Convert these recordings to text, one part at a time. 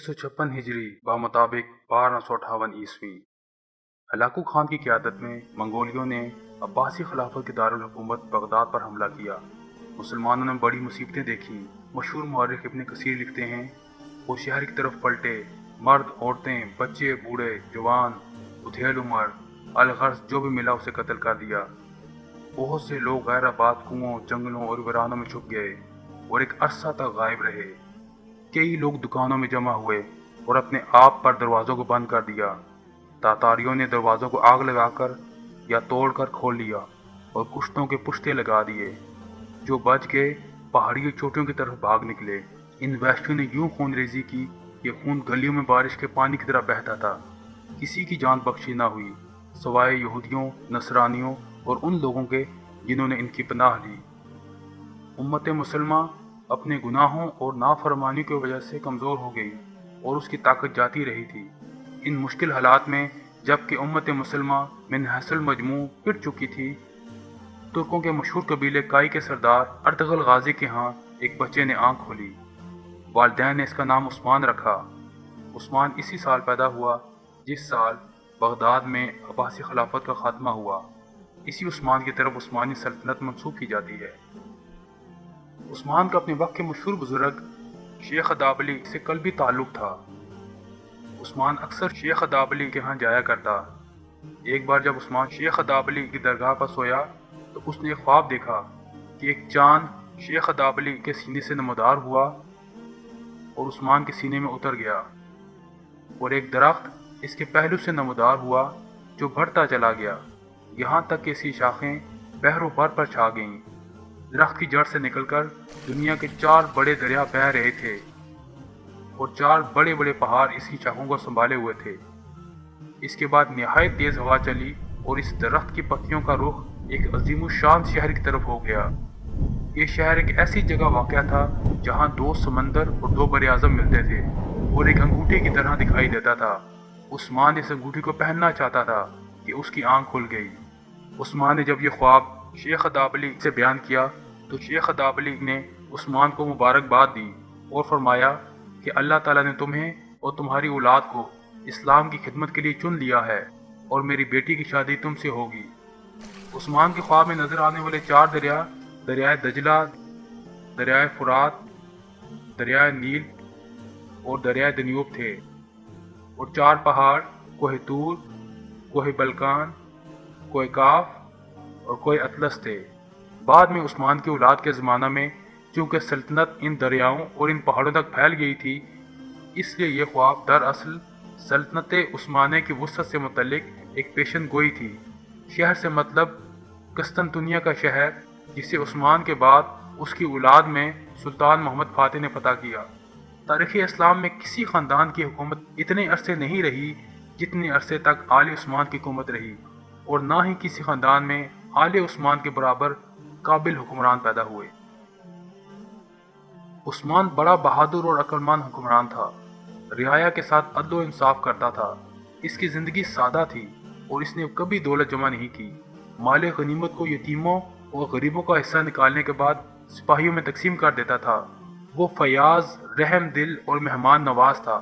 1156 हिजरी बामुताबिक 1258 ईस्वी। हलाकू खान की क़यादत में मंगोलियों ने अब्बासी खिलाफत के दारुल हुकूमत बगदाद पर हमला किया। मुसलमानों ने बड़ी मुसीबतें देखीं। मशहूर मौर्रिख इब्न कसीर लिखते हैं, वो शहर की तरफ पलटे, मर्द, औरतें, बच्चे, बूढ़े, जवान, उधेड़ उमर, अलगर्ज जो भी मिला उसे कत्ल कर दिया। बहुत से लोग गैराबाद, कुओं, जंगलों और वीरानों में छुप गए और एक अरसा तक गायब रहे। कई लोग दुकानों में जमा हुए और अपने आप पर दरवाज़ों को बंद कर दिया। तातारियों ने दरवाज़ों को आग लगाकर या तोड़कर खोल लिया और कुश्तों के पुश्ते लगा दिए। जो बच गए पहाड़ी की चोटियों की तरफ भाग निकले। इन वहशियों ने यूं खून रेजी की कि खून गलियों में बारिश के पानी की तरह बहता था। किसी की जान बख्शी ना हुई सवाए यहूदियों, नसरानियों और उन लोगों के जिन्होंने इनकी पनाह ली। उम्मत मुसलमा अपने गुनाहों और नाफरमानी की वजह से कमज़ोर हो गई और उसकी ताकत जाती रही थी। इन मुश्किल हालात में जबकि उम्मत मुसलमा मिन हैसुल मजमू पिट चुकी थी, तुर्कों के मशहूर कबीले काई के सरदार अर्तगल गाजी के यहाँ एक बच्चे ने आंख खोली। वालिदैन ने इसका नाम उस्मान रखा। उस्मान इसी साल पैदा हुआ जिस साल बगदाद में अब्बासी खिलाफत का खात्मा हुआ। इसी उस्मान की तरफ उस्मानी सल्तनत मंसूब की जाती है। उस्मान का अपने वक्त के मशहूर बुजुर्ग शेख अदाबली से कल्बी ताल्लुक था। उस्मान अक्सर शेख अदाबली के यहाँ जाया करता। एक बार जब उस्मान शेख अदाबली की दरगाह पर सोया तो उसने एक ख्वाब देखा कि एक चांद शेख अदाबली के सीने से नमदार हुआ और उस्मान के सीने में उतर गया, और एक दरख्त इसके पहलू से नमदार हुआ जो बढ़ता चला गया, यहाँ तक कि इसकी शाखें बहरो बर पर छा गईं। दरख्त की जड़ से निकलकर दुनिया के 4 बड़े दरिया बह रहे थे और 4 बड़े बड़े पहाड़ इसकी शाखों को संभाले हुए थे। इसके बाद निहायत तेज हवा चली और इस दरख्त की पत्तियों का रुख एक अजीमुशान शहर की तरफ हो गया। ये शहर एक ऐसी जगह वाक़या था जहाँ 2 समंदर और 2 बरे-आज़म मिलते थे और एक अंगूठी की तरह दिखाई देता था। उस्मान इस अंगूठी को पहनना चाहता था कि उसकी आंख खुल गई। उस्मान ने जब ये ख्वाब शेख अदाबली से बयान किया तो शेख अदाबली ने उस्मान को मुबारकबाद दी और फरमाया कि अल्लाह ताला ने तुम्हें और तुम्हारी औलाद को इस्लाम की खिदमत के लिए चुन लिया है और मेरी बेटी की शादी तुमसे होगी। उस्मान के ख्वाब में नजर आने वाले 4 दरिया, दरियाए दजला, दरियाए फुरात, दरियाए नील और दरियाए दन्यूब थे, और 4 पहाड़ कोहे तूर, कोहे बलकान, कोहे काफ और कोहे अतलस थे। बाद में उस्मान की औलाद के ज़माना में चूँकि सल्तनत इन दरियाओं और इन पहाड़ों तक फैल गई थी, इसलिए यह ख्वाब दरअसल सल्तनत उस्मानिया की वुसअत से मुतल्लिक एक पेशन गोई थी। शहर से मतलब कस्तंतुनिया का शहर, जिसे उस्मान के बाद उसकी औलाद में सुल्तान मोहम्मद फ़ातिह ने फतह किया। तारीख़ इस्लाम में किसी ख़ानदान की हुकूमत इतने अरसे नहीं रही जितने अरसे तक आले उस्मान की हुकूमत रही, और ना ही किसी ख़ानदान में आले उस्मान के बराबर काबिल हुक्मरान पैदा हुए। उस्मान बड़ा बहादुर और अक्लमंद हुक्मरान था। रियाया के साथ अदल इंसाफ करता था। इसकी ज़िंदगी सादा थी और इसने कभी दौलत जमा नहीं की। माल गनीमत को यतीमों और गरीबों का हिस्सा निकालने के बाद सिपाहियों में तकसीम कर देता था। वो फयाज, रहम दिल और मेहमान नवाज था,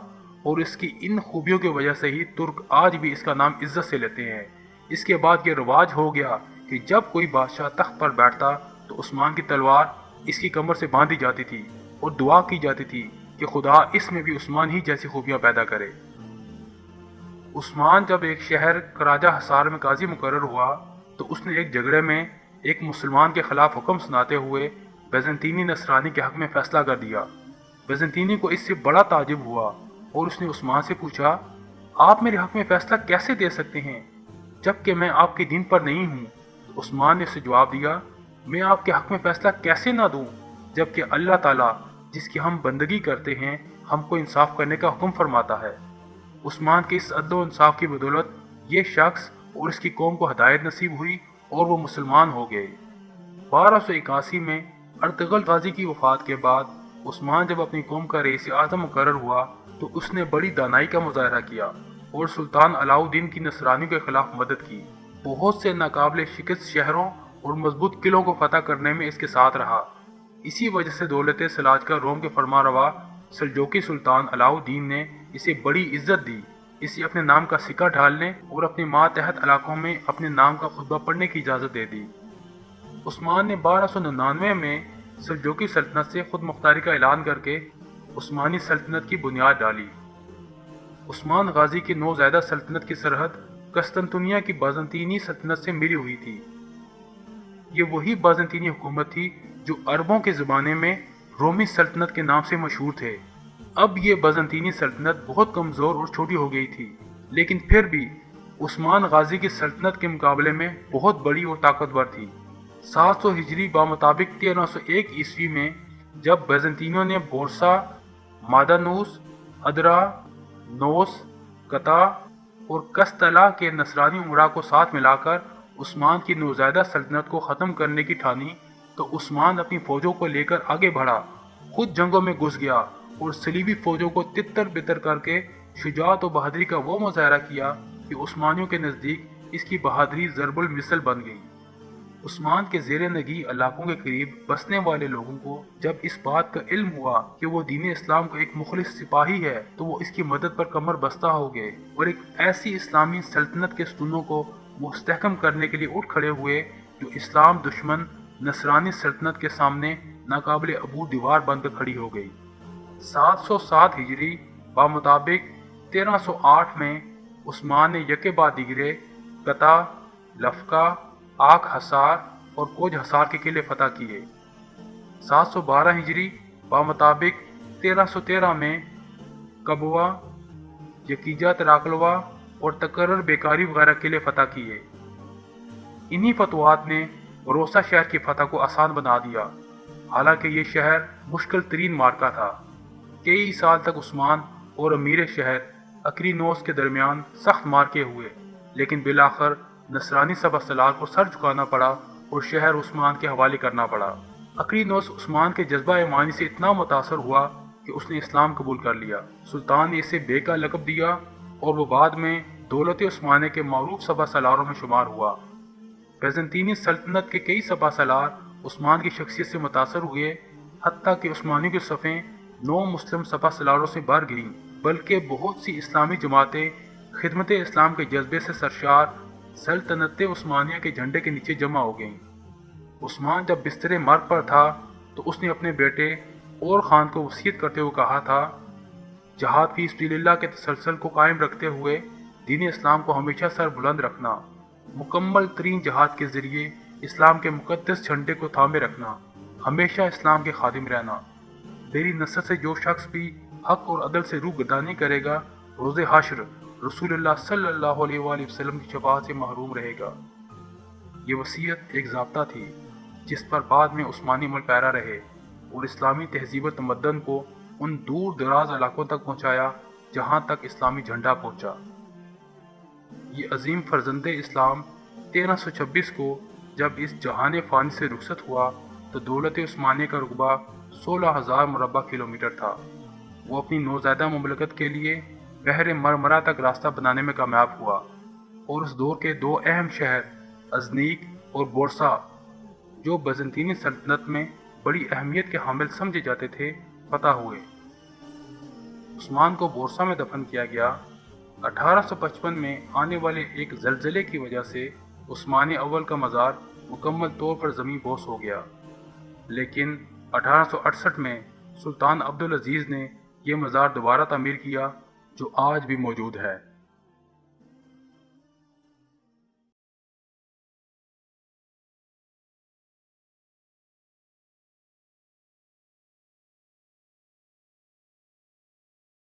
और इसकी इन खूबियों की वजह से ही तुर्क आज भी इसका नाम इज्जत से लेते हैं। इसके बाद ये रिवाज हो गया कि जब कोई बादशाह तख्त पर बैठता तो उस्मान की तलवार इसकी कमर से बांधी जाती थी और दुआ की जाती थी कि खुदा इसमें भी उस्मान ही जैसी खूबियां पैदा करे। उस्मान जब एक शहर कराजा हसार में काजी मुकर्रर हुआ तो उसने एक झगड़े में एक मुसलमान के खिलाफ हुक्म सुनाते हुए बैजंतीनी नसरानी के हक में फैसला कर दिया। बैजंतीनी को इससे बड़ा ताजुब हुआ और उसने उस्मान से पूछा, आप मेरे हक में फैसला कैसे दे सकते हैं जबकि मैं आपके दीन पर नहीं हूँ? तो उस्मान ने उसे जवाब दिया, मैं आपके हक में फैसला कैसे ना दूँ जबकि अल्लाह ताला जिसकी हम बंदगी करते हैं हमको इंसाफ करने का हुक्म फरमाता है। उस्मान के इस अदल इंसाफ की बदौलत ये शख्स और इसकी कौम को हदायत नसीब हुई और वो मुसलमान हो गए। 1281 में अर्तगल गाजी की वफात के बाद उस्मान जब अपनी कौम का रईस आज़म मुकर्रर हुआ तो उसने बड़ी दानाई का मुजाहरा किया और सुल्तान अलाउद्दीन की नसरानियों के खिलाफ मदद की। बहुत से नाकाबिले शिकस्त शहरों और मजबूत किलों को फतह करने में इसके साथ रहा। इसी वजह से दौलत सलाज का रोम के फरमारवा سلجوقی سلطان علاؤالدین نے اسے بڑی عزت دی، اسے اپنے نام کا سکہ ڈالنے اور اپنے ماتحت علاقوں میں اپنے نام کا خطبہ پڑھنے کی اجازت دے دی۔ عثمان نے 1299 میں سلجوقی سلطنت سے خود مختاری کا اعلان کر کے عثمانی سلطنت کی بنیاد ڈالی۔ عثمان غازی کی نوزائیدہ سلطنت کی سرحد قسطنطنیہ کی بازنطینی سلطنت سے ملی ہوئی تھی۔ یہ وہی بازنطینی حکومت تھی جو عربوں کے زمانے میں رومی سلطنت کے نام سے مشہور تھے۔ اب یہ بازنطینی سلطنت بہت کمزور اور چھوٹی ہو گئی تھی، لیکن پھر بھی عثمان غازی کی سلطنت کے مقابلے میں بہت بڑی اور طاقتور تھی۔ 700 ہجری بمطابق 1301 عیسوی میں جب بیزنطینیوں نے بورسا، مادانوس، ادرا، نوس، قطا اور کستلا کے نصرانی امراء کو ساتھ ملا کر عثمان کی نوزائیدہ سلطنت کو ختم کرنے کی ٹھانی، تو عثمان اپنی فوجوں کو لے کر آگے بڑھا، خود جنگوں میں گھس گیا اور صلیبی فوجوں کو تتر بتر کر کے شجاعت و بہادری کا وہ مظاہرہ کیا کہ عثمانیوں کے نزدیک اس کی بہادری ضرب المثل بن گئی۔ عثمان کے زیر نگی علاقوں کے قریب بسنے والے لوگوں کو جب اس بات کا علم ہوا کہ وہ دین اسلام کا ایک مخلص سپاہی ہے تو وہ اس کی مدد پر کمر بستہ ہو گئے اور ایک ایسی اسلامی سلطنت کے ستونوں کو مستحکم کرنے کے لیے اٹھ کھڑے ہوئے جو اسلام دشمن نصرانی سلطنت کے سامنے ناقابل عبور دیوار بن کر کھڑی ہو گئی۔ 707 ہجری بمطابق 1308 میں عثمان نے یکے بعد دیگرے قطع، لفقہ، آک حصار اور کوج حصار کے قلعے فتح کیے۔ 712 ہجری بمطابق 1313 میں کبوا، یکیجا تراکلوا اور تقرر بیکاری وغیرہ قلعے فتح کیے۔ انہی فتوحات نے روسا شہر کی فتح کو آسان بنا دیا، حالانکہ یہ شہر مشکل ترین معرکہ تھا۔ کئی سال تک عثمان اور امیر شہر اکرینوس کے درمیان سخت معرکے ہوئے، لیکن بالآخر نصرانی سپہ سالار کو سر جھکانا پڑا اور شہر عثمان کے حوالے کرنا پڑا۔ اکرینوس عثمان کے جذبہ ایمانی سے اتنا متاثر ہوا کہ اس نے اسلام قبول کر لیا۔ سلطان نے اسے بے کا لقب دیا اور وہ بعد میں دولت عثمانیہ کے معروف سپہ سالاروں میں شمار ہوا۔ بیزنطینی سلطنت کے کئی سپہ سالار عثمان کی شخصیت سے متاثر ہوئے، حتیٰ کہ عثمانیوں کی صفیں نو مسلم سپہ سالاروں سے بھر گئیں، بلکہ بہت سی اسلامی جماعتیں خدمت اسلام کے جذبے سے سرشار سلطنت عثمانیہ کے جھنڈے کے نیچے جمع ہو گئیں۔ عثمان جب بستر مرگ پر تھا تو اس نے اپنے بیٹے اور خان کو وصیت کرتے ہوئے کہا تھا، جہاد فی سبیل اللہ کے تسلسل کو قائم رکھتے ہوئے دین اسلام کو ہمیشہ سر بلند رکھنا، مکمل ترین جہاد کے ذریعے اسلام کے مقدس جھنڈے کو تھامے رکھنا، ہمیشہ اسلام کے خادم رہنا۔ میری نسل سے جو شخص بھی حق اور عدل سے روگردانی کرے گا، روز حشر رسول اللہ صلی اللہ علیہ وآلہ وسلم کی شفاعت سے محروم رہے گا۔ یہ وصیت ایک ضابطہ تھی جس پر بعد میں عثمانی عمل پیرا رہے اور اسلامی تہذیب و تمدن کو ان دور دراز علاقوں تک پہنچایا جہاں تک اسلامی جھنڈا پہنچا۔ یہ عظیم فرزند اسلام 1326 کو جب اس جہان فانی سے رخصت ہوا تو دولت عثمانیہ کا رقبہ 16,000 مربع کلومیٹر تھا۔ وہ اپنی نوزائیدہ مملکت کے لیے بحر مرمرہ تک راستہ بنانے میں کامیاب ہوا اور اس دور کے دو اہم شہر ازنیک اور بورسا جو بیزنطینی سلطنت میں بڑی اہمیت کے حامل سمجھے جاتے تھے، فتح ہوئے۔ عثمان کو بورسا میں دفن کیا گیا۔ 1855 میں آنے والے ایک زلزلے کی وجہ سے عثمان اول کا مزار مکمل طور پر زمین بوس ہو گیا، لیکن 1868 میں سلطان عبدالعزیز نے یہ مزار دوبارہ تعمیر کیا جو آج بھی موجود ہے۔